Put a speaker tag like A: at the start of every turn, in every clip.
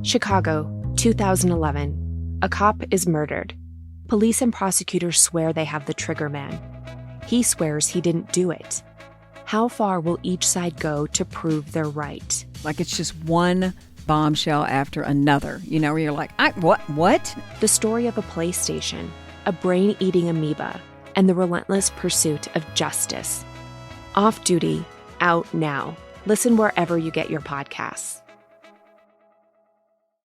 A: Chicago, 2011. A cop is murdered. Police and prosecutors swear they have the trigger man. He swears he didn't do it. How far will each side go to prove they're right?
B: Like it's just one bombshell after another, where you're like, what?
A: The story of a PlayStation, a brain-eating amoeba, and the relentless pursuit of justice. Off Duty, out now. Listen wherever you get your podcasts.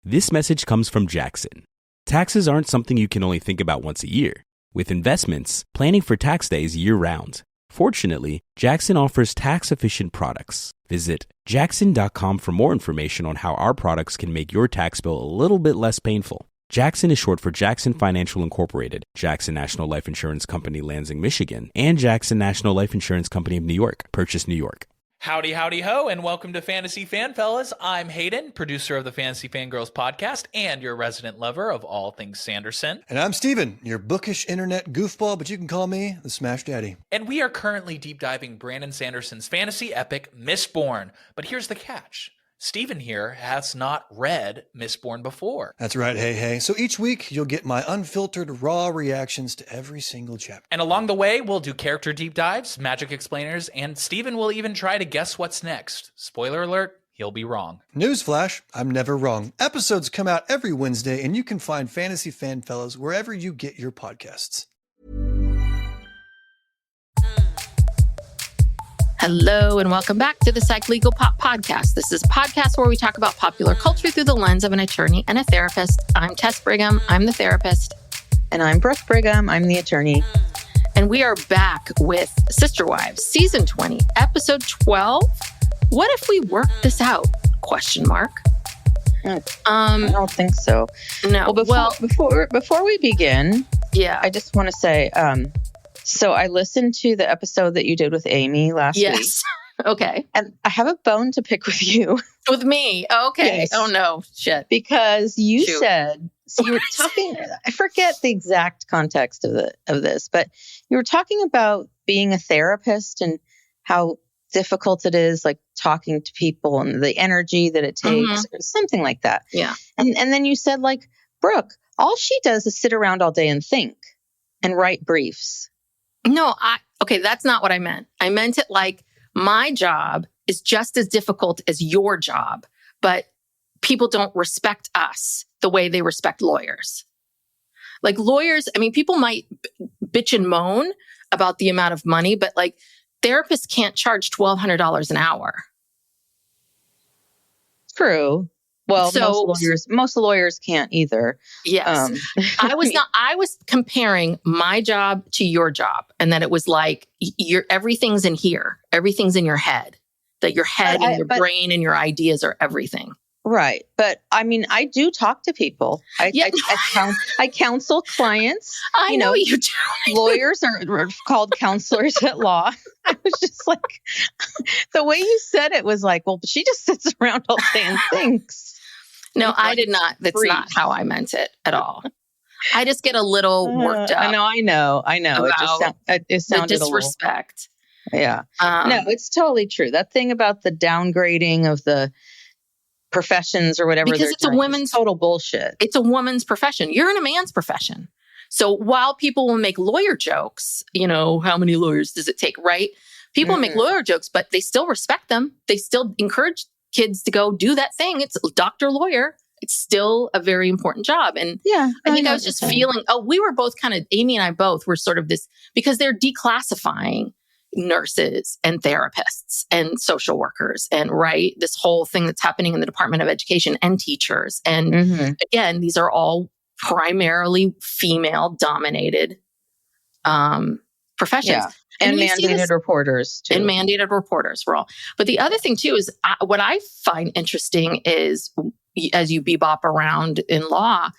C: This message comes from Jackson. Taxes aren't something you can only think about once a year. With investments, planning for tax day is year-round. Fortunately, Jackson offers tax-efficient products. Visit jackson.com for more information on how our products can make your tax bill a little bit less painful. Jackson is short for Jackson Financial Incorporated, Jackson National Life Insurance Company, Lansing, Michigan, and Jackson National Life Insurance Company of New York, Purchase, New York.
D: Howdy, howdy, ho, and welcome to Fantasy Fan Fellas. I'm Hayden, producer of the Fantasy Fangirls podcast and your resident lover of all things Sanderson.
E: And I'm Steven, your bookish internet goofball, but you can call me the Smash Daddy.
D: And we are currently deep diving Brandon Sanderson's fantasy epic, Mistborn. But here's the catch. Steven here has not read Mistborn before.
E: That's right, hey. So each week, you'll get my unfiltered, raw reactions to every single chapter.
D: And along the way, we'll do character deep dives, magic explainers, and Steven will even try to guess what's next. Spoiler alert, he'll be wrong.
E: Newsflash, I'm never wrong. Episodes come out every Wednesday, and you can find Fantasy Fan Fellas wherever you get your podcasts.
F: Hello and welcome back to the Psych Legal Pop Podcast. This is a podcast where we talk about popular culture through the lens of an attorney and a therapist. I'm Tess Brigham. I'm the therapist.
G: And I'm Brooke Brigham. I'm the attorney.
F: And we are back with Sister Wives, Season 20, Episode 12. What if we work this out? Question mark.
G: I don't think so.
F: No.
G: Well, before we begin, I just want to say, so I listened to the episode that you did with Amy last week.
F: Yes. Okay.
G: And I have a bone to pick with you.
F: With me? Okay. Yes. Oh, no. Shit.
G: Because you said, so you were talking, I forget the exact context of this, but you were talking about being a therapist and how difficult it is, like talking to people and the energy that it takes, or something like that.
F: Yeah.
G: And then you said, like, Brooke, all she does is sit around all day and think and write briefs.
F: No, okay, that's not what I meant. I meant it like my job is just as difficult as your job, but people don't respect us the way they respect lawyers. Like lawyers, I mean, people might bitch and moan about the amount of money, but like therapists can't charge $1,200 an hour.
G: True. Well, so, most lawyers can't either.
F: Yes. I was comparing my job to your job, and that it was like everything's in here. Everything's in your head. That your head and your brain and your ideas are everything.
G: Right. But I mean, I do talk to people. I counsel clients.
F: I know you do.
G: Lawyers are called counselors at law. I was just like, the way you said it was like, well, she just sits around all day and thinks.
F: No, I did not. That's not how I meant it at all. I just get a little worked up.
G: I know. It sounded
F: the disrespect.
G: No, it's totally true. That thing about the downgrading of the professions or whatever.
F: Because it's a women's
G: total bullshit.
F: It's a woman's profession. You're in a man's profession. So while people will make lawyer jokes, how many lawyers does it take, right? People make lawyer jokes, but they still respect them. They still encourage kids to go do that thing. It's doctor, lawyer. It's still a very important job. And I think I was just feeling, we were both Amy and I both were sort of this, because they're declassifying nurses and therapists and social workers and this whole thing that's happening in the Department of Education and teachers. And again, these are all primarily female dominated professions.
G: Yeah. And mandated reporters, too.
F: And mandated reporters for all. But the other thing, too, is what I find interesting is, as you bebop around in law,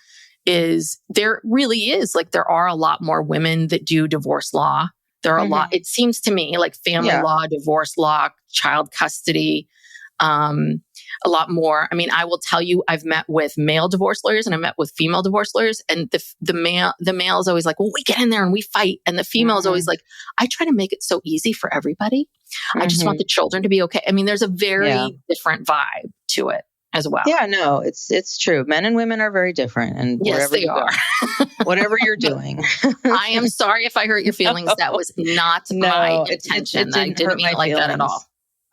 F: is there really is, like, there are a lot more women that do divorce law. There are a lot, it seems to me, like family law, divorce law, child custody, a lot more. I mean, I will tell you, I've met with male divorce lawyers and I met with female divorce lawyers, and the male is always like, well, we get in there and we fight. And the female is always like, I try to make it so easy for everybody. I just want the children to be okay. I mean, there's a very different vibe to it. as well.
G: Yeah, no, it's true. Men and women are very different, and
F: Yes, they are.
G: Whatever you're doing.
F: I am sorry if I hurt your feelings. That was not my intention. I didn't mean it like that at all.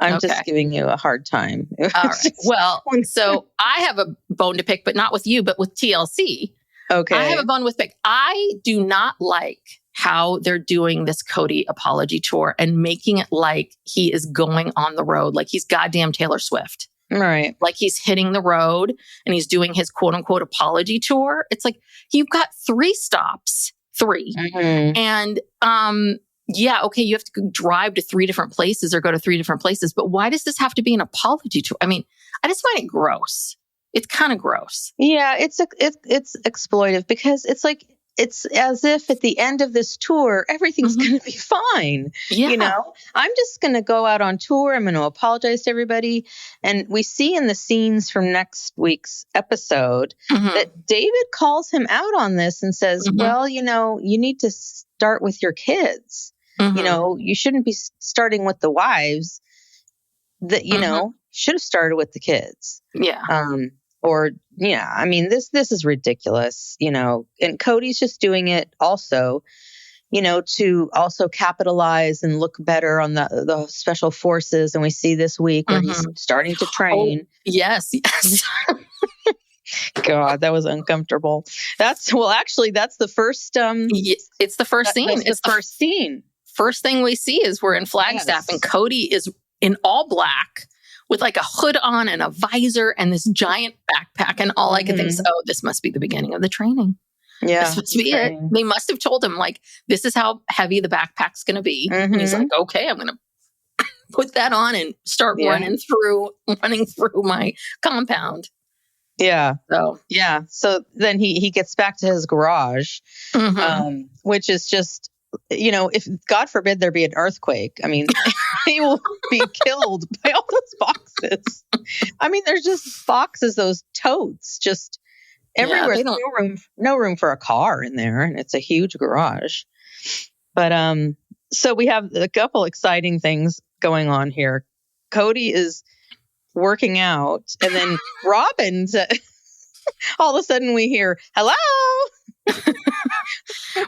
G: I'm just giving you a hard time.
F: All right. Well, so I have a bone to pick, but not with you, but with TLC.
G: Okay.
F: I have a bone with pick. I do not like how they're doing this Kody apology tour and making it like he is going on the road, like he's goddamn Taylor Swift.
G: Right.
F: Like he's hitting the road and he's doing his quote unquote apology tour. It's like, you've got 3 stops, 3.
G: Mm-hmm.
F: And, yeah, okay, you have to drive to 3 different places or go to 3 different places, but why does this have to be an apology tour? I mean, I just find it gross. It's kind of gross.
G: Yeah, it's exploitive because it's like, it's as if at the end of this tour, everything's going to be fine.
F: Yeah.
G: You know, I'm just going to go out on tour. I'm going to apologize to everybody. And we see in the scenes from next week's episode that David calls him out on this and says, well, you know, you need to start with your kids. You know, you shouldn't be starting with the wives that, you know, should have started with the kids.
F: Yeah.
G: I mean, this is ridiculous, you know, and Kody's just doing it also, you know, to also capitalize and look better on the special forces. And we see this week where he's starting to train.
F: Oh, yes.
G: God, that was uncomfortable. That's the first,
F: it's the first scene.
G: It's the first scene.
F: First thing we see is we're in Flagstaff and Kody is in all black with like a hood on and a visor and this giant backpack. And all I could think is, oh, this must be the beginning of the training.
G: Yeah.
F: This must be it. They must have told him, like, this is how heavy the backpack's going to be. And he's like, okay, I'm going to put that on and start running through my compound.
G: Yeah.
F: So,
G: yeah. So then he gets back to his garage, which is just, you know, if God forbid there be an earthquake, I mean, he will be killed by all those boxes. I mean, there's just boxes, those totes, just everywhere. No room for a car in there, and it's a huge garage. But so we have a couple exciting things going on here. Kody is working out, and then Robin's. All of a sudden, we hear hello.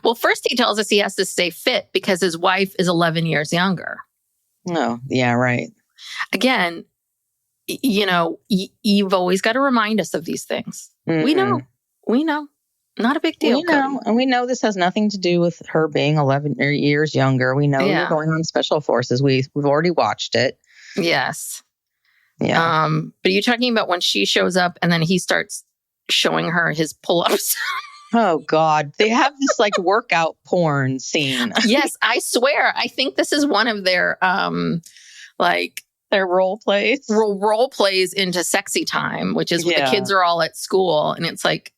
F: Well, first he tells us he has to stay fit because his wife is 11 years younger.
G: Oh, yeah, right.
F: Again, you know, you've always got to remind us of these things. We know. Not a big deal.
G: We know. And we know this has nothing to do with her being 11 years younger. We know you're going on special forces. We've already watched it.
F: Yes.
G: Yeah.
F: But you're talking about when she shows up and then he starts showing her his pull-ups.
G: Oh, God. They have this like workout porn scene.
F: Yes, I swear. I think this is one of their
G: their role plays.
F: Role plays into Sexy Time, which is when the kids are all at school. And it's like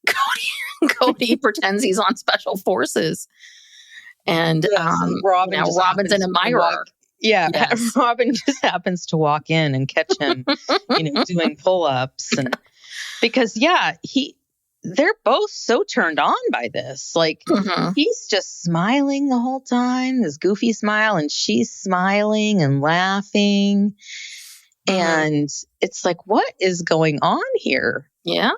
F: Kody pretends he's on special forces. And Robin's an admirer.
G: Yeah, yes. Robin just happens to walk in and catch him, doing pull-ups. And because, they're both so turned on by this. Like, he's just smiling the whole time, this goofy smile, and she's smiling and laughing. And it's like, what is going on here?
F: Yeah.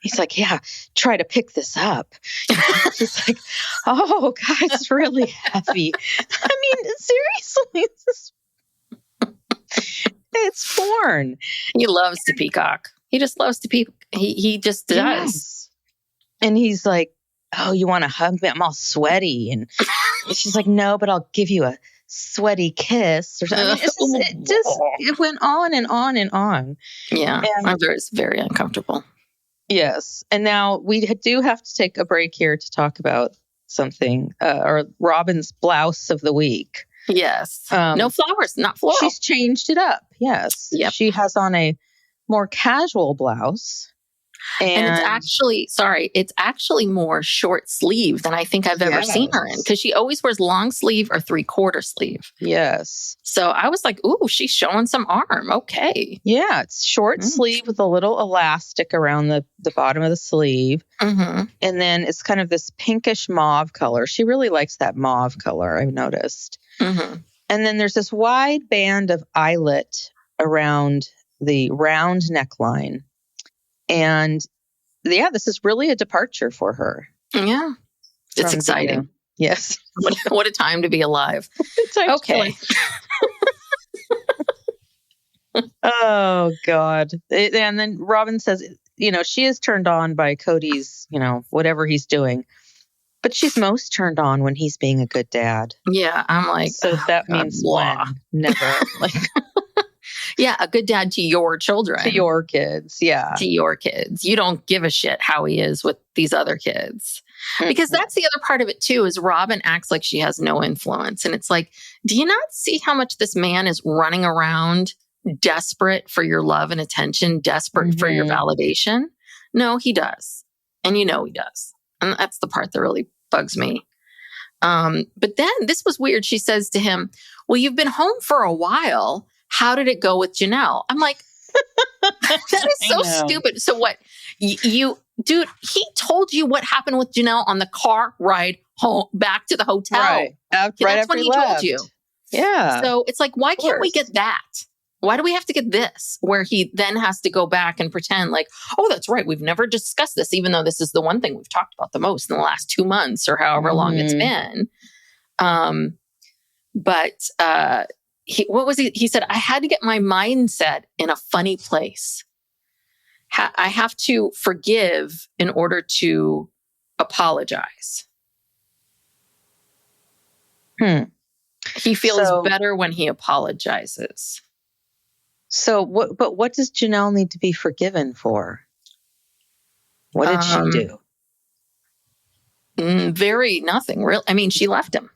G: He's like, try to pick this up. She's like, oh, God, it's really heavy. I mean, seriously, it's porn.
F: He loves to peacock. He just loves to peacock. He just does.
G: Yes. And he's like, oh, you want to hug me? I'm all sweaty. And she's like, no, but I'll give you a sweaty kiss. Or something. It went on and on and on.
F: Yeah. And it's very uncomfortable.
G: Yes. And now we do have to take a break here to talk about something, or Robin's blouse of the week.
F: Yes. No flowers, not floral.
G: She's changed it up. Yes.
F: Yep.
G: She has on a more casual blouse.
F: And it's actually more short sleeve than I think I've ever seen her in, because she always wears long sleeve or 3/4 sleeve.
G: Yes.
F: So I was like, ooh, she's showing some arm. Okay.
G: Yeah. It's short sleeve with a little elastic around the bottom of the sleeve. And then it's kind of this pinkish mauve color. She really likes that mauve color, I've noticed. And then there's this wide band of eyelet around the round neckline. And yeah, this is really a departure for her.
F: Yeah. It's
G: From
F: exciting.
G: Yes.
F: What a time to be alive. Okay.
G: Oh, God. And then Robin says, she is turned on by Kody's, whatever he's doing. But she's most turned on when he's being a good dad.
F: Yeah. I'm like,
G: so that means when? Never. Like,
F: yeah, a good dad to your children.
G: To your kids. Yeah.
F: To your kids. You don't give a shit how he is with these other kids. Because that's the other part of it too, is Robin acts like she has no influence. And it's like, do you not see how much this man is running around desperate for your love and attention, desperate for your validation? No, he does. And he does. And that's the part that really bugs me. But then this was weird. She says to him, well, you've been home for a while. How did it go with Janelle? I'm like, that is so stupid. So what? Dude, he told you what happened with Janelle on the car ride home back to the hotel.
G: Right.
F: That's when he told you.
G: Yeah.
F: So it's like, why can't we get that? Why do we have to get this? Where he then has to go back and pretend like, oh, that's right. We've never discussed this, even though this is the one thing we've talked about the most in the last 2 months or however long it's been. What was he? He said, I had to get my mindset in a funny place. I have to forgive in order to apologize. He feels better when he apologizes.
G: So what does Janelle need to be forgiven for? What did she do?
F: Nothing real. I mean, she left him.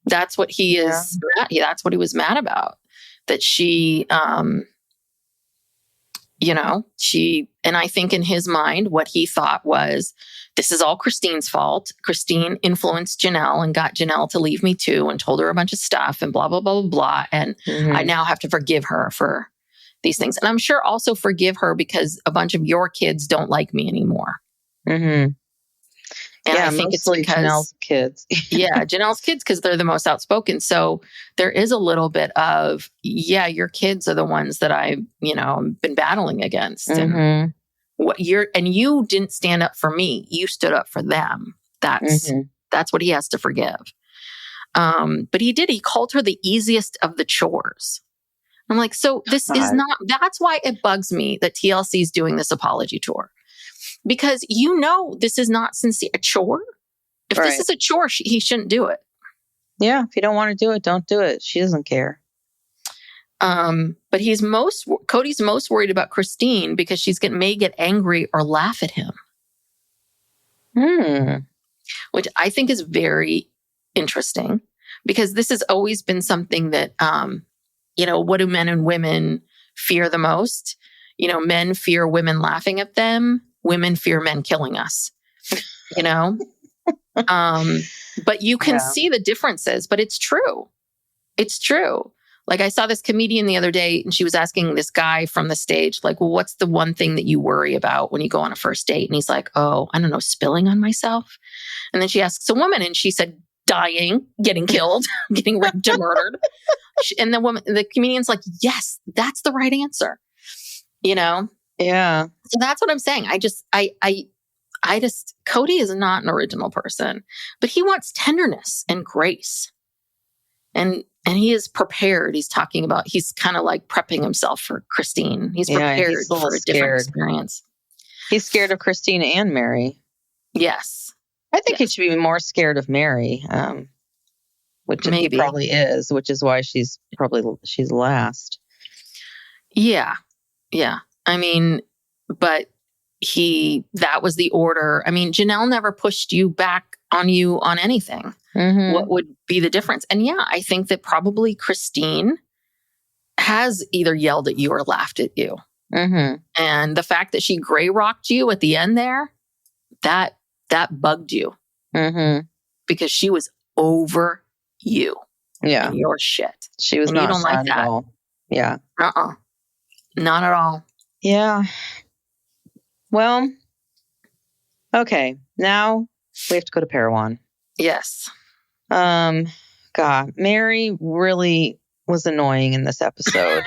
F: That's what he is. That's what he was mad about. That she, and I think in his mind, what he thought was, this is all Christine's fault. Christine influenced Janelle and got Janelle to leave me too and told her a bunch of stuff and blah, blah, blah, blah, blah. And I now have to forgive her for these things. And I'm sure also forgive her because a bunch of your kids don't like me anymore. And I think it's because
G: Janelle's kids.
F: Janelle's kids, because they're the most outspoken. So there is a little bit of, your kids are the ones that I've been battling against. And you didn't stand up for me. You stood up for them. That's what he has to forgive. But he did. He called her the easiest of the chores. I'm like, so this is not. That's why it bugs me that TLC is doing this apology tour. Because this is not sincere. A chore? If this is a chore, he shouldn't do it.
G: Yeah, if you don't want to do it, don't do it. She doesn't care.
F: But Kody's most worried about Christine because may get angry or laugh at him. Which I think is very interesting because this has always been something that, what do men and women fear the most? Men fear women laughing at them. Women fear men killing us, but you can see the differences, but it's true. It's true. Like I saw this comedian the other day and she was asking this guy from the stage, like, well, what's the one thing that you worry about when you go on a first date? And he's like, oh, I don't know, spilling on myself. And then she asks a woman and she said, dying, getting killed, getting raped and murdered. And the comedian's like, yes, that's the right answer. Yeah. So that's what I'm saying. Kody is not an original person, but he wants tenderness and grace. And he is prepared. He's talking about, he's kind of like prepping himself for Christine. He's prepared for a different experience.
G: He's scared of Christine and Meri.
F: Yes.
G: I think he should be more scared of Meri, which he probably is, which is why she's last.
F: Yeah. Yeah. I mean, but that was the order. I mean, Janelle never pushed you back on anything. What would be the difference? And I think that probably Christine has either yelled at you or laughed at you. And the fact that she gray rocked you at the end there, that bugged you. Because she was over you.
G: Yeah.
F: And your shit.
G: She was not. You don't like that. At all. Yeah.
F: Not at all.
G: Yeah. Well, okay. Now we have to go to Parowan.
F: Yes.
G: God, Meri really was annoying in this episode.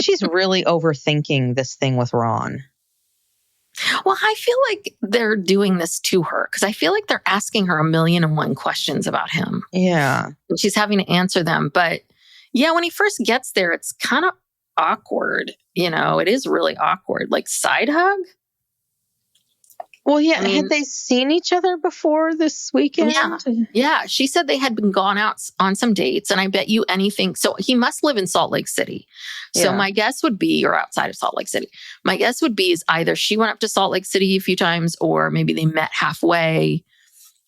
G: She's really overthinking this thing with Ron.
F: Well, I feel like they're doing this to her because I feel like they're asking her 1,000,001 questions about him.
G: Yeah.
F: And she's having to answer them. But yeah, when he first gets there, it's kind of awkward. It is really awkward. Like side hug.
G: Well, yeah. Had they seen each other before this weekend?
F: Yeah. She said they had been gone out on some dates, and I bet you anything. So he must live in Salt Lake City. So my guess would be, or outside of Salt Lake City, my guess would be is either she went up to Salt Lake City a few times, or maybe they met halfway.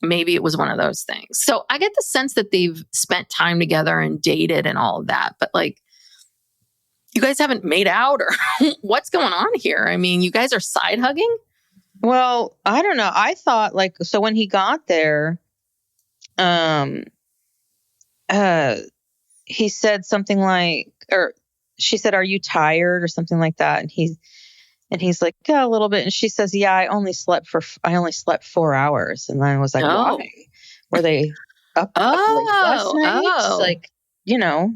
F: Maybe it was one of those things. So I get the sense that they've spent time together and dated and all of that. But like, you guys haven't made out, or what's going on here? I mean, you guys are side hugging?
G: Well, I don't know. I thought so when he got there, he said something like, or she said, "Are you tired?" or something like that. And he's like, "Yeah, a little bit." And she says, "Yeah, I only slept 4 hours." And I was like, "Why? Were they up late last night? Like,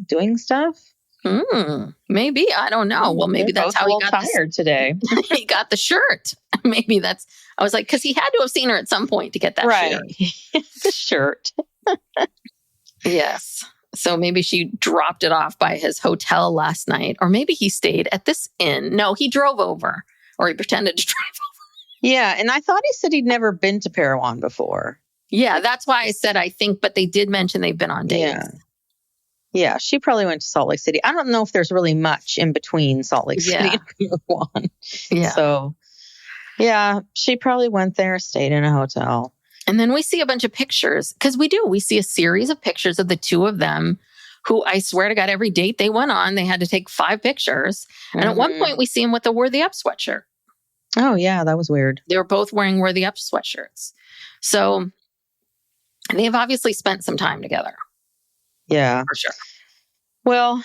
G: doing stuff?"
F: Maybe. I don't know. Well, maybe that's how he got
G: tired today.
F: He got the shirt. Maybe that's, I was like, because he had to have seen her at some point to get that shirt.
G: The shirt.
F: Yes. So maybe she dropped it off by his hotel last night, or maybe he stayed at this inn. No, he drove over, or he pretended to drive over.
G: Yeah. And I thought he said he'd never been to Parowan before.
F: Yeah. That's why I said, I think, but they did mention they've been on dates.
G: Yeah, she probably went to Salt Lake City. I don't know if there's really much in between Salt Lake City and Parowan.
F: Yeah.
G: So, yeah, she probably went there, stayed in a hotel.
F: And then we see a bunch of pictures, because we see a series of pictures of the two of them, who I swear to God, every date they went on, they had to take 5 pictures. And at one point we see him with a Worthy Up sweatshirt.
G: Oh, yeah, that was weird.
F: They were both wearing Worthy Up sweatshirts. So they have obviously spent some time together.
G: Yeah.
F: For sure.
G: Well,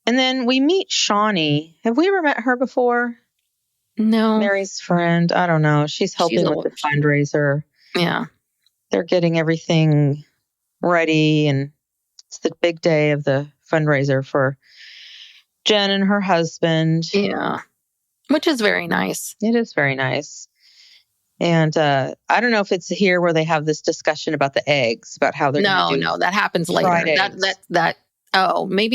G: and then we meet Shawnee. Have we ever met her before?
F: No.
G: Meri's friend. I don't know. She's helping with the fundraiser.
F: Yeah.
G: They're getting everything ready, and it's the big day of the fundraiser for Jenn and her husband.
F: Yeah. Which is very nice.
G: It is very nice. And I don't know if it's here where they have this discussion about the eggs, about how they're going to do.
F: No, that happens later. Maybe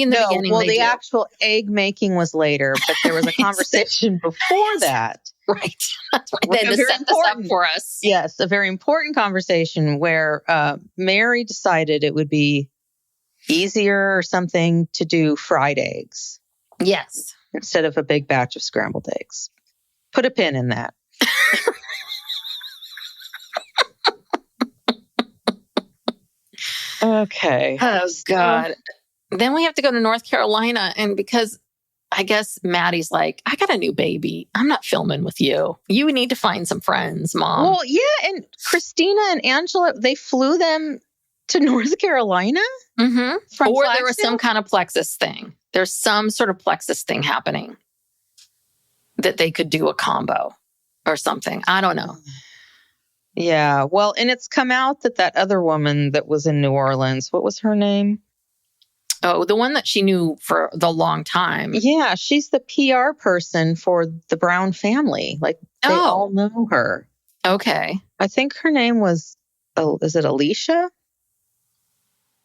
F: in the beginning.
G: Well, the actual egg making was later, but there was a conversation before that.
F: Right. That's right. They had to set this up for us.
G: Yes, a very important conversation where Meri decided it would be easier or something to do fried eggs.
F: Yes.
G: Instead of a big batch of scrambled eggs. Put a pin in that. Okay.
F: Oh, God. Then we have to go to North Carolina. And because I guess Maddie's like, I got a new baby. I'm not filming with you. You need to find some friends, Mom.
G: Well, yeah. And Christina and Angela, they flew them to North Carolina?
F: Mm-hmm. Or there was some kind of plexus thing. There's some sort of plexus thing happening that they could do a combo or something. I don't know.
G: Yeah, well, and it's come out that other woman that was in New Orleans, what was her name?
F: Oh, the one that she knew for the long time.
G: Yeah, she's the PR person for the Brown family. Like, they all know her.
F: Okay.
G: I think her name was, is it Alicia?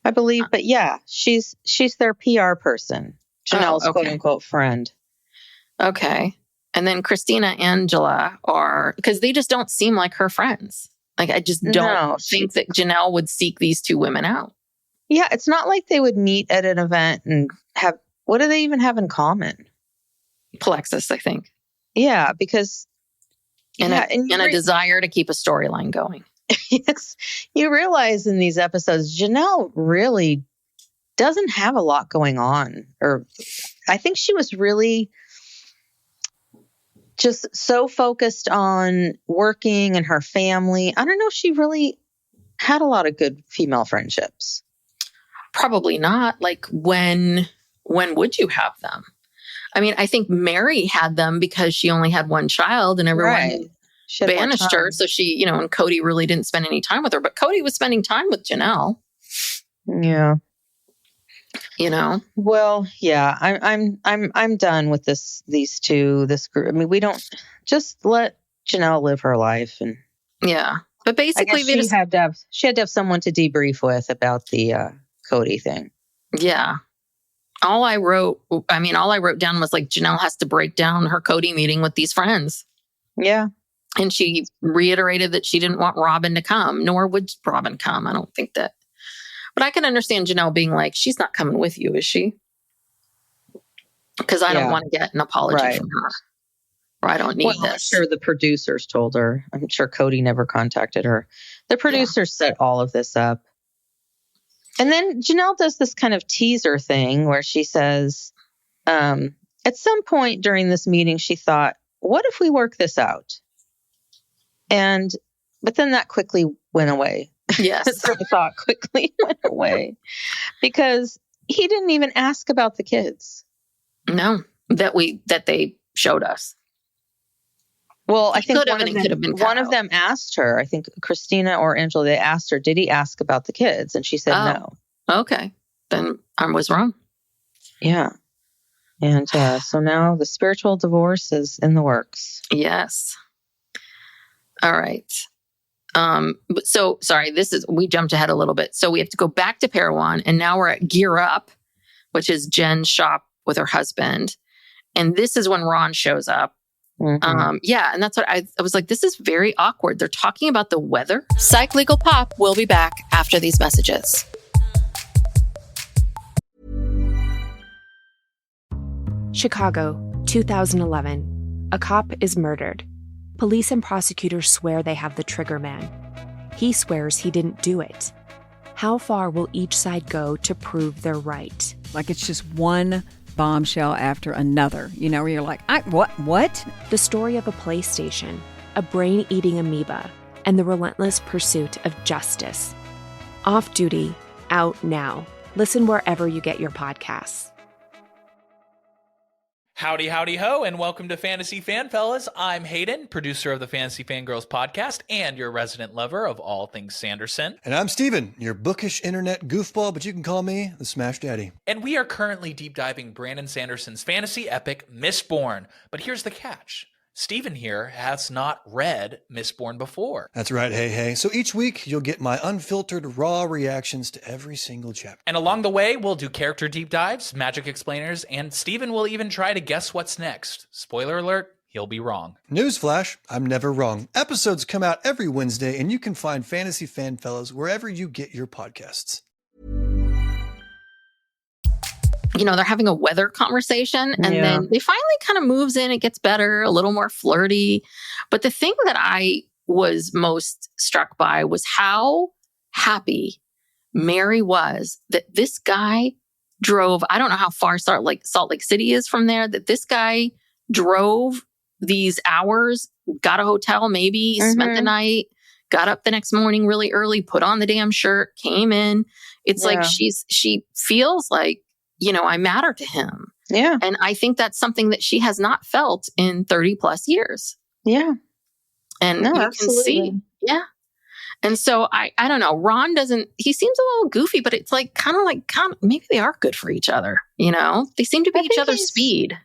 G: I believe, but yeah, she's their PR person. Janelle's quote-unquote friend.
F: Okay. And then Christina and Angela are, because they just don't seem like her friends. Like, I just don't think that Janelle would seek these two women out.
G: Yeah, it's not like they would meet at an event and have, what do they even have in common?
F: Plexus, I think.
G: Yeah, because...
F: And a desire to keep a storyline going.
G: Yes. You realize in these episodes, Janelle really doesn't have a lot going on. Or I think she was really... just so focused on working and her family. I don't know if she really had a lot of good female friendships.
F: Probably not. Like, when would you have them? I mean, I think Meri had them because she only had one child and everyone banished her. So she, and Kody really didn't spend any time with her. But Kody was spending time with Janelle.
G: Yeah.
F: You know?
G: Well, yeah, I'm done with these this group. I mean, we don't just let Janelle live her life, and
F: Yeah. But
G: I
F: basically,
G: guess she had to have someone to debrief with about the Kody thing.
F: yeah. All I wrote down was like, Janelle has to break down her Kody meeting with these friends.
G: Yeah.
F: And she reiterated that she didn't want Robin to come, nor would Robin come. I don't think that. But I can understand Janelle being like, she's not coming with you, is she? Because I don't want to get an apology from her. Or I don't need this.
G: I'm sure the producers told her. I'm sure Kody never contacted her. The producers set all of this up. And then Janelle does this kind of teaser thing where she says, at some point during this meeting, she thought, what if we work this out? But then that quickly went away.
F: Yes.
G: Her thought quickly went away because he didn't even ask about the kids.
F: No, that they showed us.
G: Well, I think one of them asked her, I think Christina or Angela, they asked her, did he ask about the kids? And she said no.
F: Okay. Then I was wrong. Yeah.
G: And so now the spiritual divorce is in the works.
F: Yes. All right. So sorry, we jumped ahead a little bit. So we have to go back to Parowan, and now we're at Gear Up, which is Jenn's shop with her husband. And this is when Ron shows up. Mm-hmm. And that's what I was like, this is very awkward. They're talking about the weather. Psych Legal Pop will be back after these messages.
A: Chicago, 2011. A cop is murdered. Police and prosecutors swear they have the trigger man. He swears he didn't do it. How far will each side go to prove they're right?
B: Like it's just one bombshell after another, where you're like, what?
A: The story of a PlayStation, a brain-eating amoeba, and the relentless pursuit of justice. Off Duty, out now. Listen wherever you get your podcasts.
D: Howdy, howdy, ho, and welcome to Fantasy Fan Fellas. I'm Hayden, producer of the Fantasy Fangirls podcast and your resident lover of all things Sanderson.
E: And I'm Steven, your bookish internet goofball, but you can call me the Smash Daddy.
D: And we are currently deep diving Brandon Sanderson's fantasy epic, Mistborn. But here's the catch. Steven here has not read Mistborn before.
E: That's right, hey. So each week, you'll get my unfiltered, raw reactions to every single chapter.
D: And along the way, we'll do character deep dives, magic explainers, and Steven will even try to guess what's next. Spoiler alert, he'll be wrong.
E: Newsflash, I'm never wrong. Episodes come out every Wednesday, and you can find Fantasy Fan Fellows wherever you get your podcasts.
F: They're having a weather conversation, and then they finally kind of moves in. It gets better, a little more flirty. But the thing that I was most struck by was how happy Meri was that this guy drove. I don't know how far Salt Lake City is from there, that this guy drove these hours, got a hotel, maybe spent the night, got up the next morning really early, put on the damn shirt, came in. It's like she feels like, I matter to him.
G: Yeah.
F: And I think that's something that she has not felt in 30 plus years.
G: Yeah.
F: And you can see. Yeah. And so I don't know. Ron he seems a little goofy, but it's like kind of maybe they are good for each other. They seem to be each other's speed.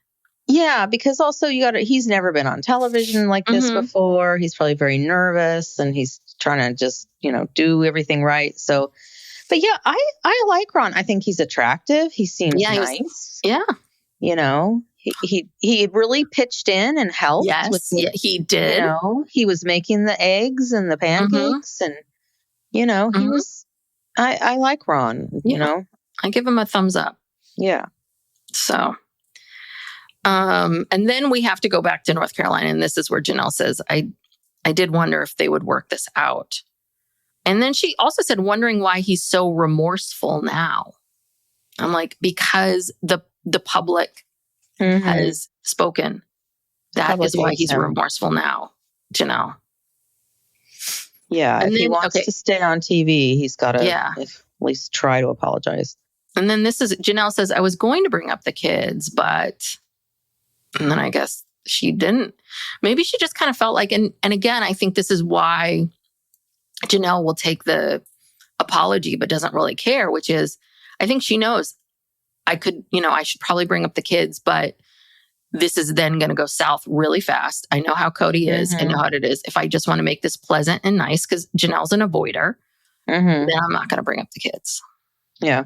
G: Yeah. Because also he's never been on television like this before. He's probably very nervous and he's trying to just, do everything right. So, but yeah, I like Ron. I think he's attractive. He seems nice. He really pitched in and helped.
F: Yes, he did.
G: He was making the eggs and the pancakes, and he was. I like Ron.
F: I give him a thumbs up.
G: Yeah.
F: So, and then we have to go back to North Carolina, and this is where Janelle says, "I did wonder if they would work this out." And then she also said, wondering why he's so remorseful now. I'm like, because the public has spoken. That is why he's remorseful now, Janelle.
G: Yeah. And if he wants to stay on TV, he's got to at least try to apologize.
F: And then Janelle says, I was going to bring up the kids, but, and then I guess she didn't. Maybe she just kind of felt like, and again, I think this is why Janelle will take the apology, but doesn't really care, which is, I think she knows I should probably bring up the kids, but this is then going to go south really fast. I know how Kody is. I know how it is. If I just want to make this pleasant and nice, because Janelle's an avoider, then I'm not going to bring up the kids.
G: Yeah.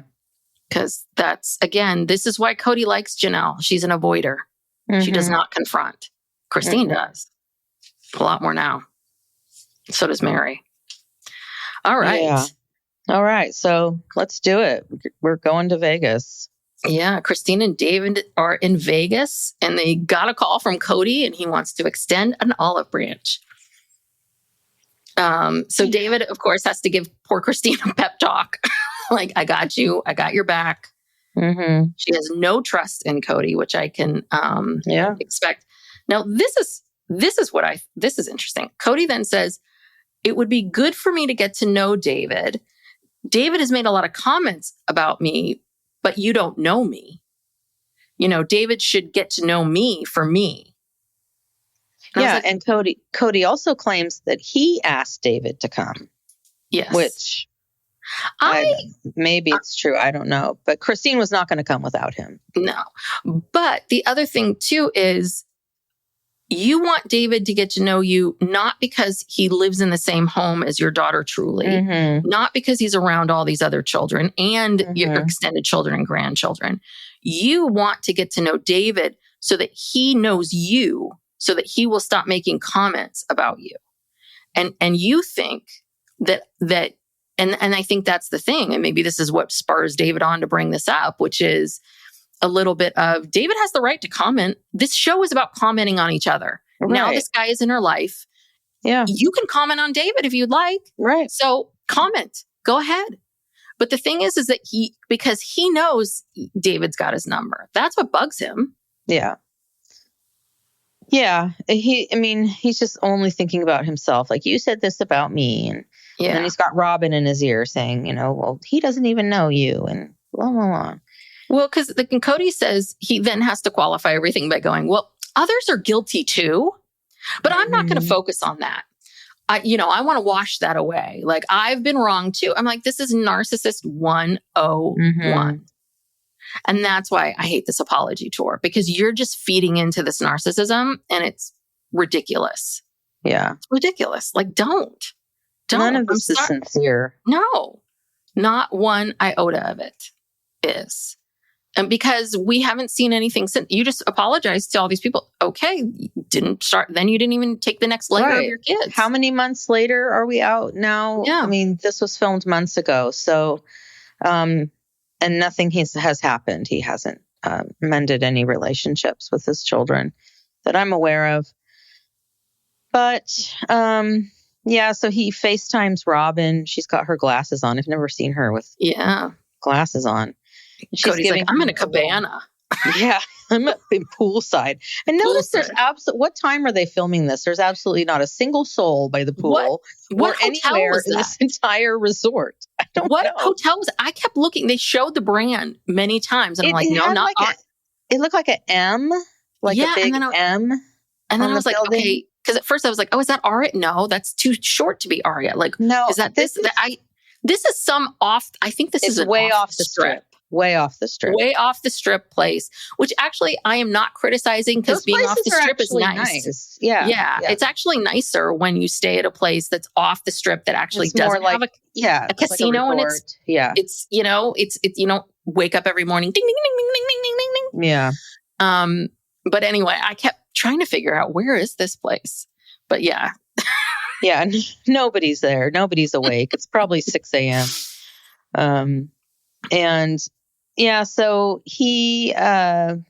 F: Because that's, again, this is why Kody likes Janelle. She's an avoider. She does not confront. Christine does. A lot more now. So does Meri. All right.
G: Yeah. All right. So let's do it. We're going to Vegas.
F: Yeah. Christine and David are in Vegas, and they got a call from Kody, and he wants to extend an olive branch. So David, of course, has to give poor Christine a pep talk. Like, I got you. I got your back. She has no trust in Kody, which I can expect. Now, this is interesting. Kody then says, it would be good for me to get to know David. David has made a lot of comments about me, but you don't know me. David should get to know me for me. And
G: and Kody also claims that he asked David to come.
F: Yes.
G: Which maybe it's true. I don't know. But Christine was not going to come without him.
F: No. But the other thing too is, you want David to get to know you, not because he lives in the same home as your daughter, truly, not because he's around all these other children and your extended children and grandchildren. You want to get to know David so that he knows you, so that he will stop making comments about you. And you think that, and I think that's the thing. And maybe this is what spurs David on to bring this up, which is a little bit of, David has the right to comment. This show is about commenting on each other. Right. Now this guy is in her life.
G: Yeah.
F: You can comment on David if you'd like.
G: Right.
F: So comment. Go ahead. But the thing is that because he knows David's got his number. That's what bugs him.
G: Yeah. Yeah. He's just only thinking about himself. Like, you said this about me. And then he's got Robin in his ear saying, well, he doesn't even know you, and blah, blah, blah.
F: Well, because Kody says he then has to qualify everything by going, well, others are guilty too, but I'm not going to focus on that. I want to wash that away. Like, I've been wrong too. I'm like, this is narcissist 101. And that's why I hate this apology tour, because you're just feeding into this narcissism, and it's ridiculous.
G: Yeah.
F: It's ridiculous. Like, don't.
G: None of this is sincere.
F: No, not one iota of it is. And because we haven't seen anything since, you just apologized to all these people. Okay, didn't start. Then you didn't even take the next layer of your kids.
G: How many months later are we out now?
F: Yeah.
G: This was filmed months ago. So, and nothing has happened. He hasn't mended any relationships with his children that I'm aware of. But, so he FaceTimes Robin. She's got her glasses on. I've never seen her with glasses on.
F: Cody's like, I'm in a cabana.
G: Yeah, I'm in poolside. And notice there's what time are they filming this? There's absolutely not a single soul by the pool
F: what
G: or anywhere in this entire resort. I don't know.
F: What hotel was? I kept looking. They showed the brand many times, and I'm like, no, not.
G: It looked like an M, like a big M.
F: And then I was like, okay, because at first I was like, oh, is that Aria? No, that's too short to be Aria. Like, no, is that this? This is some off. I think this is
G: way off the strip. Way off the strip.
F: Way off the strip place, which actually I am not criticizing, because being off the strip is nice. Yeah. It's actually nicer when you stay at a place that's off the strip that actually doesn't have a casino, and it's you don't wake up every morning ding ding ding ding ding ding ding ding.
G: Yeah.
F: But anyway, I kept trying to figure out, where is this place? But yeah.
G: Yeah, nobody's there. Nobody's awake. It's probably 6 a.m. And yeah, so he, and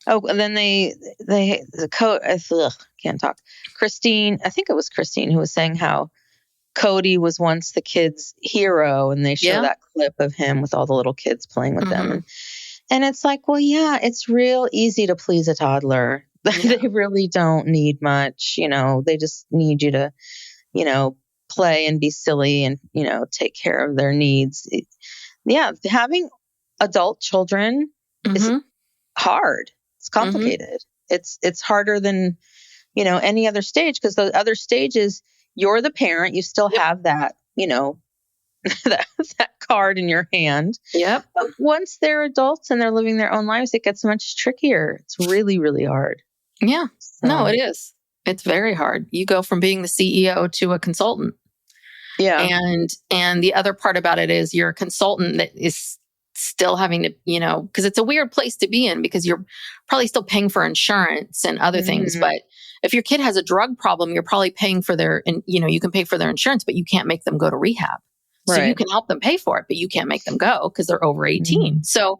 G: then can't talk. Christine, I think it was Christine who was saying how Kody was once the kid's hero, and they show that clip of him with all the little kids playing with them. And it's like, well, yeah, it's real easy to please a toddler. They really don't need much, they just need you to, play and be silly and, take care of their needs. Having adult children is hard. It's complicated. It's harder than, any other stage, because those other stages, you're the parent, you still have that, that card in your hand.
F: Yep.
G: But once they're adults and they're living their own lives, it gets much trickier. It's really, really hard.
F: Yeah.
G: So,
F: No, it is. It's very hard. You go from being the CEO to a consultant.
G: yeah.
F: And the other part about it is you're a consultant that is still having to, because it's a weird place to be in because you're probably still paying for insurance and other things.
G: Mhm.
F: But if your kid has a drug problem, you're probably paying for you can pay for their insurance, but you can't make them go to rehab. So you
G: Right.
F: can help them pay for it, but you can't make them go because they're over 18. So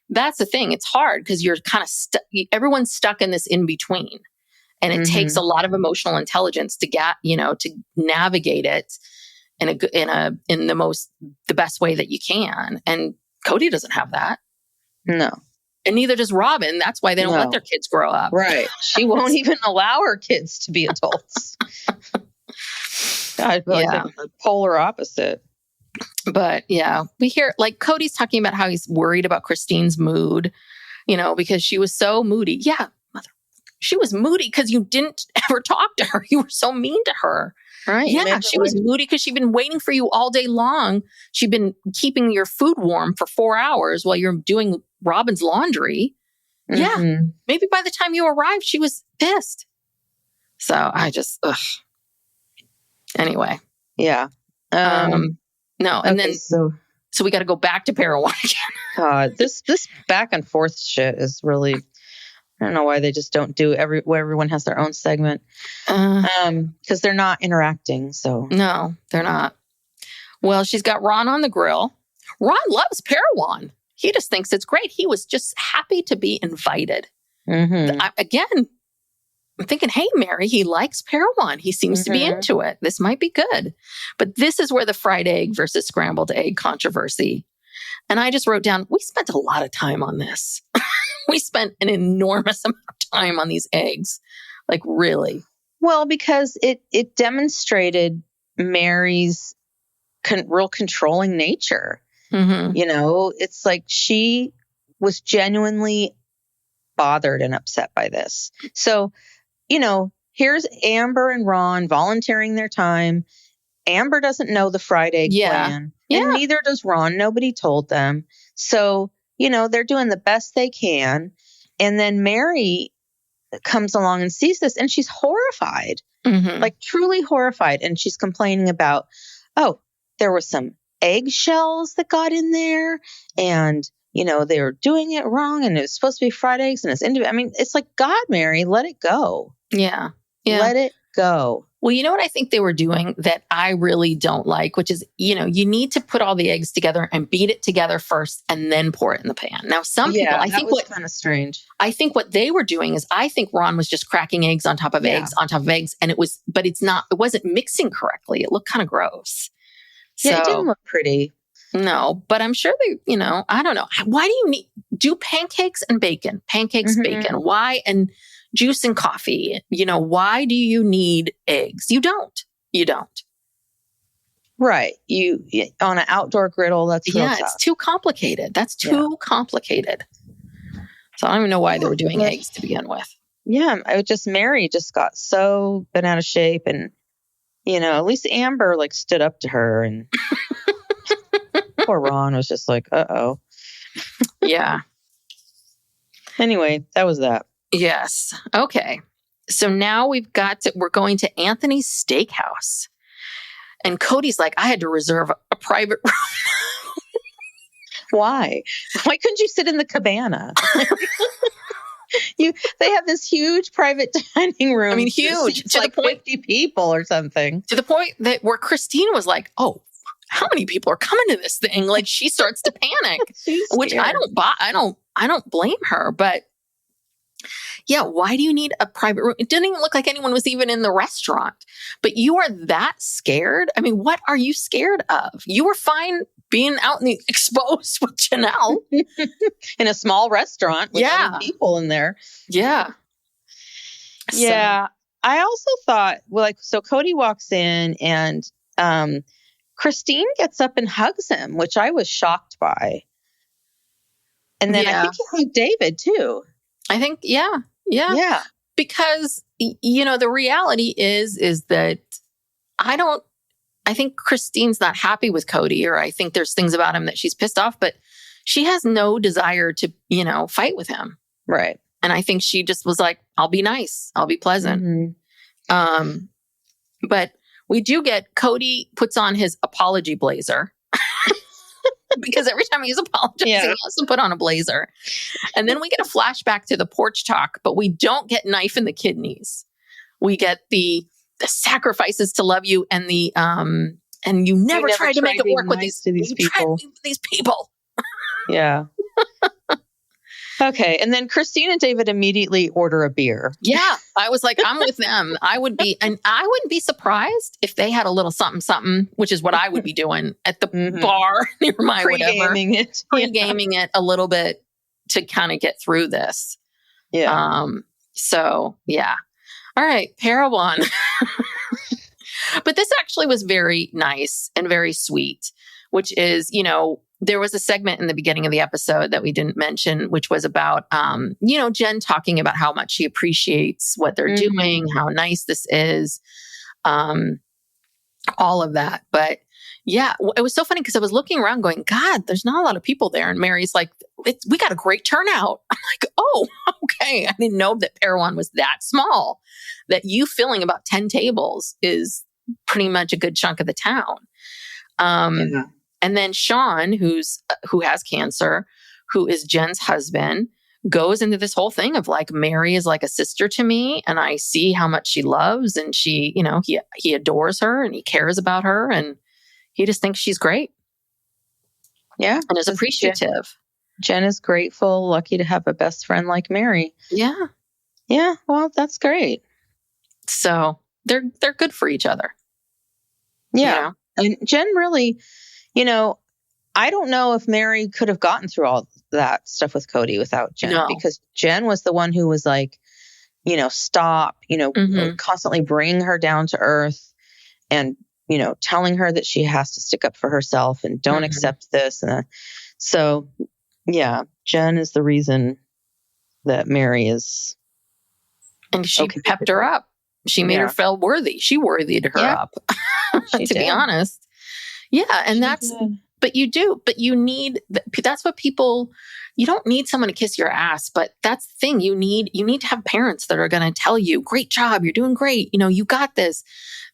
F: that's the thing. It's hard because you're kind of stuck. Everyone's stuck in this in between. And it takes a lot of emotional intelligence to to navigate it in the best way that you can. And Kody doesn't have that.
G: No.
F: And neither does Robin. That's why they don't let
G: No.
F: their kids grow up.
G: Right. She won't even allow her kids to be adults. I feel like they're the polar opposite.
F: But yeah, we hear like Cody's talking about how he's worried about Christine's mood, because she was so moody. Yeah, she was moody because you didn't ever talk to her. You were so mean to her.
G: Right.
F: Yeah, she was moody because she'd been waiting for you all day long. She'd been keeping your food warm for 4 hours while you're doing Robin's laundry. Yeah, maybe by the time you arrived, she was pissed. So I just, anyway.
G: Yeah.
F: No, and
G: okay,
F: then so we got to go back to Parowan again.
G: God, this back and forth shit is really. I don't know why they just don't do where everyone has their own segment. Because they're not interacting. So
F: no, they're not. Well, she's got Ron on the grill. Ron loves Parowan. He just thinks it's great. He was just happy to be invited. Again, I'm thinking, hey, Meri, he likes Parowan. He seems to be into it. This might be good. But this is where the fried egg versus scrambled egg controversy. And I just wrote down, we spent a lot of time on this. We spent an enormous amount of time on these eggs. Like, really?
G: Well, because it demonstrated Meri's real controlling nature. It's like she was genuinely bothered and upset by this. So, here's Amber and Ron volunteering their time. Amber doesn't know the fried egg plan. And neither does Ron. Nobody told them. So, they're doing the best they can. And then Meri comes along and sees this and she's horrified, like truly horrified. And she's complaining about, there were some eggshells that got in there and, they were doing it wrong and it was supposed to be fried eggs and it's like, God, Meri, let it go.
F: Yeah.
G: Let it go.
F: Well, you know what I think they were doing that I really don't like, which is, you need to put all the eggs together and beat it together first and then pour it in the pan. Now, some people, I think
G: was kind of strange.
F: I think what they were doing is I think Ron was just cracking eggs on top of eggs on top of eggs. And it wasn't mixing correctly. It looked kind of gross.
G: Yeah, it didn't look pretty.
F: No, but I'm sure they, I don't know. Why do you do pancakes and bacon? Pancakes, bacon. Why? And juice and coffee. Why do you need eggs? You don't.
G: Right. You on an outdoor griddle, that's real tough.
F: It's too complicated. That's too complicated. So I don't even know why they were doing eggs to begin with.
G: Yeah, Meri just got so bent out of shape and at least Amber stood up to her and poor Ron was just like, uh-oh.
F: Yeah.
G: Anyway, that was that.
F: Yes. Okay. So now we're going to Anthony's Steakhouse. And Kody's like, I had to reserve a private room.
G: Why? Why couldn't you sit in the cabana? They have this huge private dining room.
F: I mean, huge. To
G: the point 50 people or something.
F: To the point that where Christine was like, oh, how many people are coming to this thing? Like she starts to panic, which I don't blame her, but yeah, why do you need a private room? It didn't even look like anyone was even in the restaurant, but you are that scared. I mean, what are you scared of? You were fine being out in the exposed with Janelle
G: in a small restaurant with other people in there.
F: Yeah.
G: Yeah. I also thought, so Kody walks in and, Christine gets up and hugs him, which I was shocked by. And then I think he hugged David too.
F: I think, yeah. Because, the reality is that I think Christine's not happy with Kody, or I think there's things about him that she's pissed off, but she has no desire to, fight with him.
G: Right.
F: And I think she just was like, I'll be nice. I'll be pleasant. But we do get Kody puts on his apology blazer because every time he's apologizing, he has to put on a blazer. And then we get a flashback to the porch talk, but we don't get knife in the kidneys. We get the sacrifices to love you and the and you never tried to make it work with these people.
G: Yeah. Okay. And then Christine and David immediately order a beer.
F: Yeah. I was like, I'm with them. I wouldn't be surprised if they had a little something, which is what I would be doing at the bar near my
G: Pre-gaming it.
F: Pre-gaming it a little bit to kind of get through this.
G: Yeah.
F: So yeah. All right. Para one. But this actually was very nice and very sweet, which is, there was a segment in the beginning of the episode that we didn't mention, which was about, Jenn talking about how much she appreciates what they're doing, how nice this is, all of that. But yeah, it was so funny because I was looking around going, God, there's not a lot of people there. And Meri's like, we got a great turnout. I'm like, oh, okay. I didn't know that Parowan was that small, that you filling about 10 tables is pretty much a good chunk of the town. And then Sean, who has cancer, who is Jen's husband, goes into this whole thing of like, Meri is like a sister to me, and I see how much she loves, and she, he adores her and he cares about her, and he just thinks she's great.
G: Yeah.
F: And is appreciative.
G: Jenn is grateful, lucky to have a best friend like Meri.
F: Yeah.
G: Yeah. Well, that's great.
F: So they're good for each other.
G: Yeah. And Jenn really, I don't know if Meri could have gotten through all that stuff with Kody without Jenn, because Jenn was the one who was like, stop, constantly bringing her down to earth and, telling her that she has to stick up for herself and don't accept this. And so, yeah, Jenn is the reason that Meri is.
F: And she pepped her up. She made her feel worthy. She worthied her up, to be honest. Yeah. And but you need, that's what people, you don't need someone to kiss your ass, but that's the thing. You need to have parents that are going to tell you, great job, you're doing great. You got this,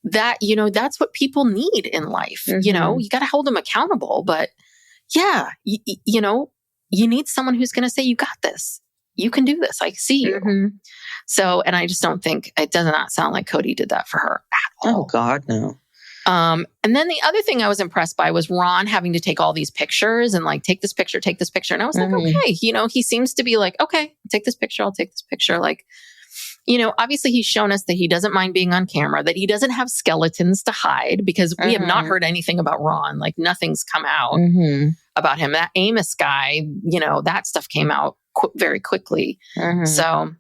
F: that's what people need in life. You got to hold them accountable, but yeah, you need someone who's going to say, you got this, you can do this. I see you. So, and I just don't think, it does not sound like Kody did that for her at all.
G: Oh God, no.
F: And then the other thing I was impressed by was Ron having to take all these pictures and like, take this picture. And I was like, okay, he seems to be like, okay, take this picture. I'll take this picture. Like, obviously he's shown us that he doesn't mind being on camera, that he doesn't have skeletons to hide, because we have not heard anything about Ron. Like nothing's come out about him. That Amos guy, that stuff came out very quickly. So,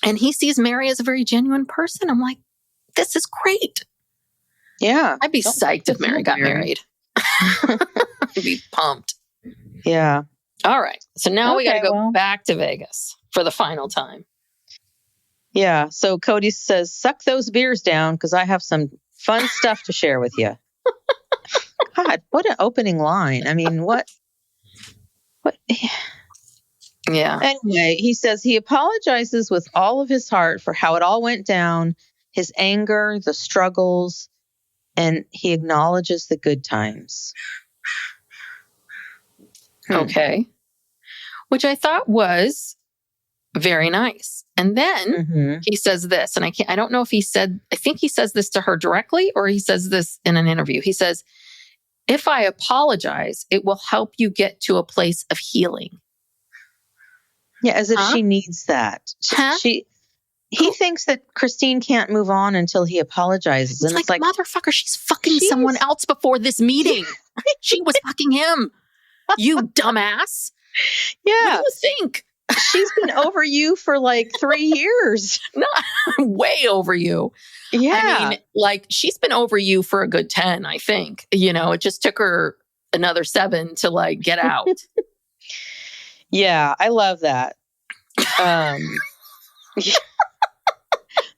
F: and he sees Meri as a very genuine person. I'm like, this is great.
G: Yeah.
F: I'd be psyched if Meri got married. I'd be pumped.
G: Yeah.
F: All right. So now we got to go back to Vegas for the final time.
G: Yeah. So Kody says, suck those beers down because I have some fun stuff to share with you. God, what an opening line. I mean, what?
F: Yeah.
G: Anyway, he says he apologizes with all of his heart for how it all went down, his anger, the struggles, and he acknowledges the good times.
F: Okay. Which I thought was very nice. And then he says this, and I don't know if I think he says this to her directly or he says this in an interview. He says, if I apologize, it will help you get to a place of healing.
G: Yeah, as if she needs that. He thinks that Christine can't move on until he apologizes. And
F: it's like, motherfucker, she's fucking someone else before this meeting. She was fucking him. You dumbass.
G: Yeah.
F: What do you think?
G: She's been over you for like 3 years.
F: No, way over you.
G: Yeah.
F: I mean, like, she's been over you for a good 10, I think. It just took her another 7 to like get out.
G: Yeah, I love that.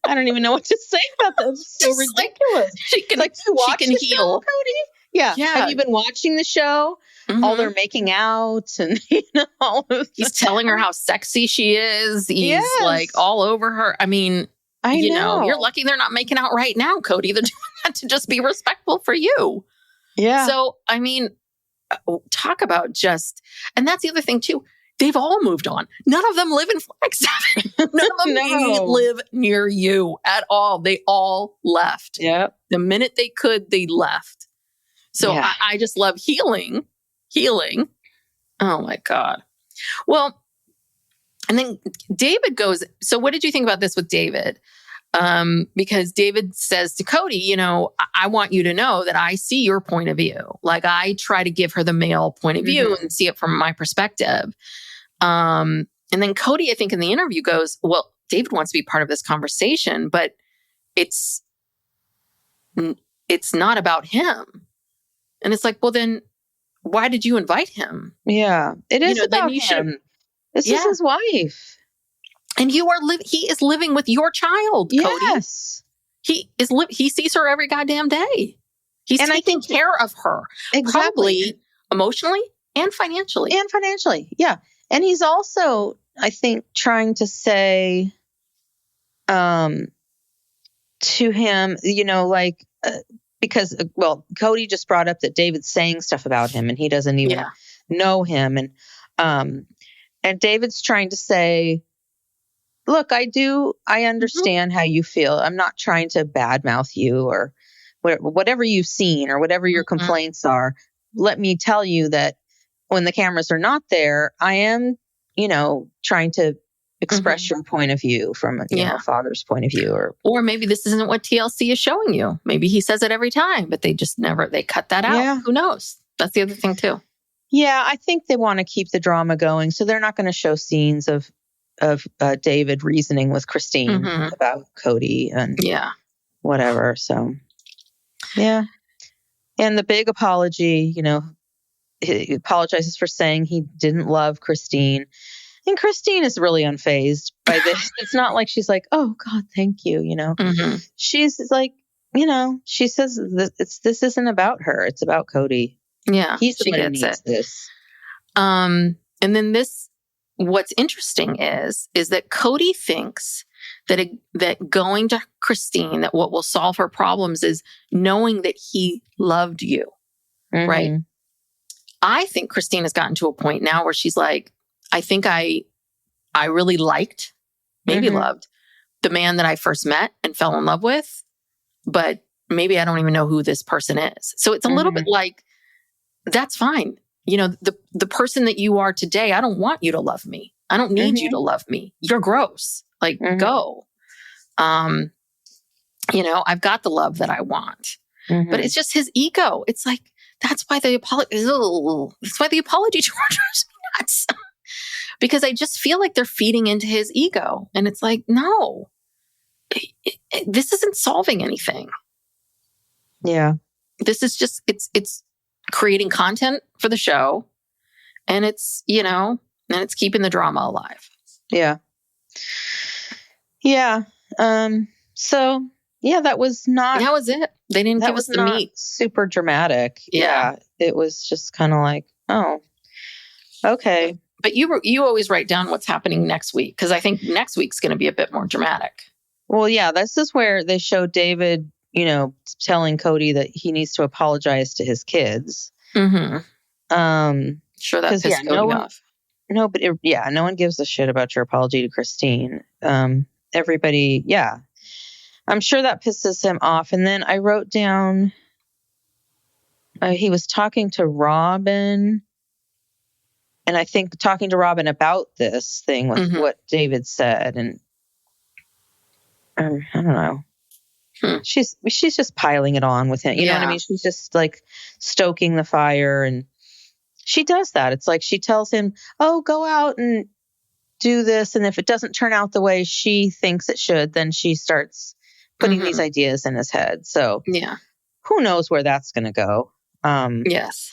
G: I I don't even know what to say about that. It's so
F: Just
G: ridiculous.
F: She can,
G: Like, you watch
F: she can
G: the
F: heal.
G: show, Cody? Yeah.
F: Yeah.
G: Have you been watching the show? All
F: Mhm.
G: their making out and all of
F: He's telling her how sexy she is. He's
G: Yes.
F: like all over her. I mean,
G: I
F: you
G: know.
F: you're lucky they're not making out right now, Cody. They're doing that to just be respectful for you.
G: Yeah.
F: So, I mean, talk about just, and that's the other thing too. They've all moved on. None of them live in Flagstaff. None of them
G: No.
F: live near you at all. They all left.
G: Yeah.
F: The minute they could, they left. So
G: Yeah.
F: I just love healing. Oh my God. Well, and then David goes, so what did you think about this with David? Because David says to Kody, I want you to know that I see your point of view. Like, I try to give her the male point of view and see it from my perspective. And then Kody, I think in the interview goes, well, David wants to be part of this conversation, but it's not about him. And it's like, well, then why did you invite him?
G: Yeah. It is about him. This is his wife.
F: And he is living with your child, Kody.
G: Yes.
F: He sees her every goddamn day. He's taking care of her.
G: Exactly.
F: Probably emotionally and financially.
G: Yeah. And he's also, I think, trying to say to him, because, Kody just brought up that David's saying stuff about him and he doesn't even know him. And David's trying to say, look, I understand how you feel. I'm not trying to badmouth you or whatever you've seen or whatever your complaints are. Let me tell you that when the cameras are not there, I am, trying to express your point of view from a father's point of view.
F: Or maybe this isn't what TLC is showing you. Maybe he says it every time, but they just they cut that out.
G: Yeah.
F: Who knows? That's the other thing too.
G: Yeah, I think they want to keep the drama going. So they're not going to show scenes of David reasoning with Christine about Kody and whatever. So, yeah. And the big apology, he apologizes for saying he didn't love Christine. And Christine is really unfazed by this. It's not like she's like, oh, God, thank you. She's like, she says this isn't about her. It's about Kody.
F: Yeah.
G: He's the one who needs this.
F: And then what's interesting is that Kody thinks that going to Christine, that what will solve her problems is knowing that he loved you. Right. I think Christine has gotten to a point now where she's like, I think I really liked, maybe loved the man that I first met and fell in love with, but maybe I don't even know who this person is. So it's a little bit like, that's fine. The person that you are today, I don't want you to love me. I don't need you to love me. You're gross. Like, go. I've got the love that I want. But it's just his ego. It's like, that's why the apology tour drives me nuts. Because I just feel like they're feeding into his ego. And it's like, no, this isn't solving anything.
G: Yeah.
F: This is just, it's creating content for the show. And it's, and it's keeping the drama alive.
G: Yeah. Yeah. So yeah, that was
F: it. They didn't give us the meat.
G: Super dramatic. Yeah. It was just kind of like, oh, okay.
F: But you always write down what's happening next week, because I think next week's going to be a bit more dramatic.
G: Well, yeah, this is where they show David, telling Kody that he needs to apologize to his kids.
F: Sure, that pissed Kody off.
G: No, but no one gives a shit about your apology to Christine. Everybody, I'm sure that pisses him off. And then I wrote down, he was talking to Robin. And I think talking to Robin about this thing with what David said. And I don't know. She's just piling it on with him. You know what I mean? She's just like stoking the fire. And she does that. It's like she tells him, oh, go out and do this. And if it doesn't turn out the way she thinks it should, then she starts putting these ideas in his head. So who knows where that's going to go?
F: Yes.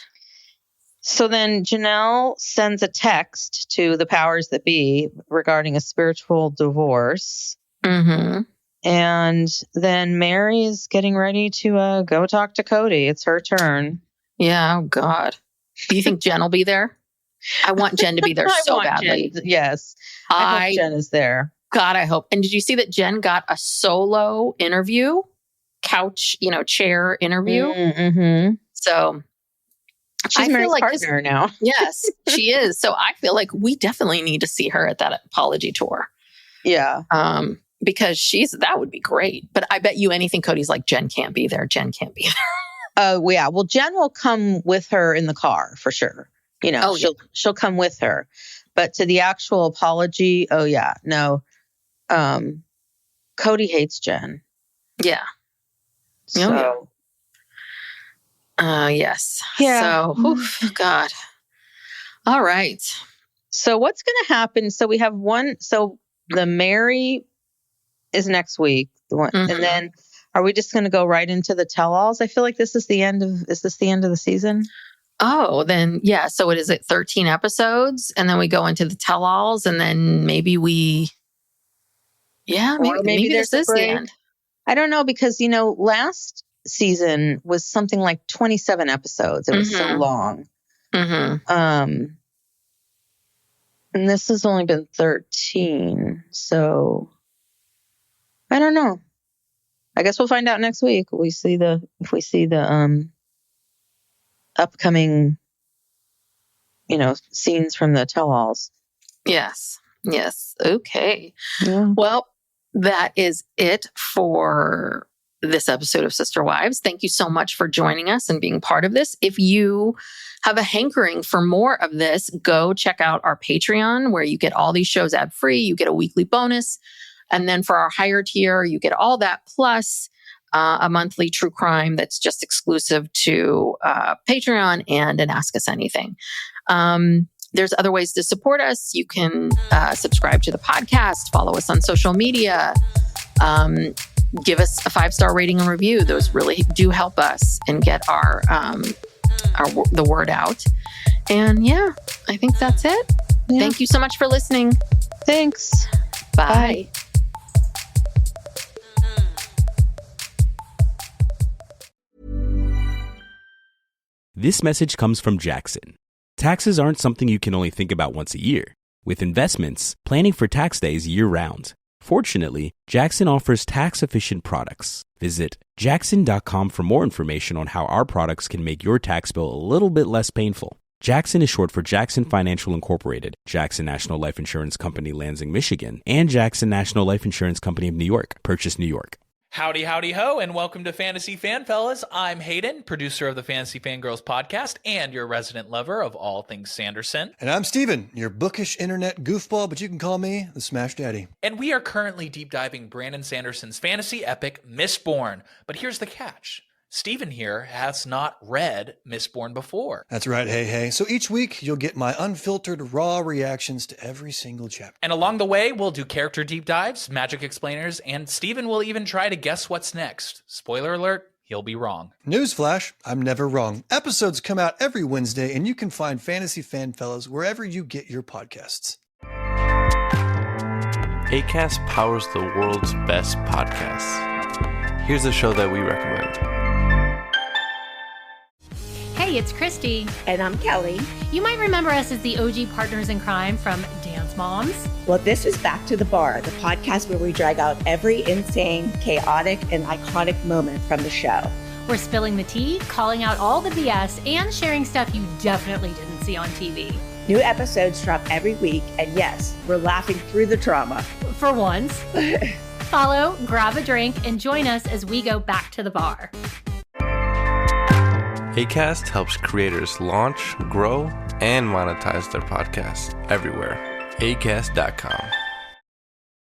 G: So then Janelle sends a text to the powers that be regarding a spiritual divorce. And then Meri is getting ready to go talk to Kody. It's her turn.
F: Yeah. Oh, God. Do you think Jenn will be there? I want Jenn to be there so badly.
G: Yes. I hope Jenn is there.
F: God, I hope. And did you see that Jenn got a solo interview? Couch, chair interview?
G: Mm-hmm.
F: So
G: she's Meri's partner now.
F: Yes, she is. So I feel like we definitely need to see her at that apology tour.
G: Yeah.
F: Because that would be great. But I bet you anything Kody's like, Jenn can't be there. Jenn can't be there.
G: Yeah. Well, Jenn will come with her in the car for sure. She'll come with her. But to the actual apology, oh yeah, no. Kody hates Jenn.
F: Yeah.
G: So.
F: Yes.
G: Yeah.
F: So, God. All right.
G: So what's going to happen? So we have the Meri is next week. And then are we just going to go right into the tell-alls? I feel like is this the end of the season?
F: Oh, then, yeah. So it is 13 episodes and then we go into the tell-alls and then maybe maybe this is the end.
G: I don't know because, last season was something like 27 episodes. It was so long. Mm-hmm. And this has only been 13. So I don't know. I guess we'll find out next week. If we see the upcoming, scenes from the tell-alls.
F: Yes. Okay.
G: Yeah.
F: Well, that is it for this episode of Sister Wives. Thank you so much for joining us and being part of this. If you have a hankering for more of this, go check out our Patreon where you get all these shows ad-free. You get a weekly bonus. And then for our higher tier, you get all that plus a monthly true crime that's just exclusive to Patreon and an Ask Us Anything. There's other ways to support us. You can subscribe to the podcast, follow us on social media, give us a 5-star rating and review. Those really do help us and get the word out. And yeah, I think that's it. Yeah. Thank you so much for listening.
G: Thanks.
F: Bye.
C: This message comes from Jackson. Taxes aren't something you can only think about once a year. With investments, planning for tax day is year-round. Fortunately, Jackson offers tax-efficient products. Visit jackson.com for more information on how our products can make your tax bill a little bit less painful. Jackson is short for Jackson Financial Incorporated, Jackson National Life Insurance Company, Lansing, Michigan, and Jackson National Life Insurance Company of New York, Purchase, New York.
D: Howdy, howdy, ho, and welcome to Fantasy Fan Fellas. I'm Hayden, producer of the Fantasy Fangirls podcast and your resident lover of all things Sanderson.
E: And I'm Steven, your bookish internet goofball, but you can call me the Smash Daddy.
D: And we are currently deep diving Brandon Sanderson's fantasy epic, Mistborn. But here's the catch. Steven here has not read Mistborn before.
E: That's right, hey. So each week, you'll get my unfiltered, raw reactions to every single chapter.
D: And along the way, we'll do character deep dives, magic explainers, and Steven will even try to guess what's next. Spoiler alert, he'll be wrong.
E: Newsflash, I'm never wrong. Episodes come out every Wednesday, and you can find Fantasy Fan Fellas wherever you get your podcasts.
H: Acast powers the world's best podcasts. Here's a show that we recommend.
I: Hey, it's Christy.
J: And I'm Kelly.
I: You might remember us as the OG partners in crime from Dance Moms.
J: Well, this is Back to the Bar, the podcast where we drag out every insane, chaotic, and iconic moment from the show.
I: We're spilling the tea, calling out all the BS, and sharing stuff you definitely didn't see on TV.
J: New episodes drop every week, and yes, we're laughing through the drama.
I: For once. Follow, grab a drink, and join us as we go back to the bar.
H: Acast helps creators launch, grow, and monetize their podcasts everywhere. Acast.com.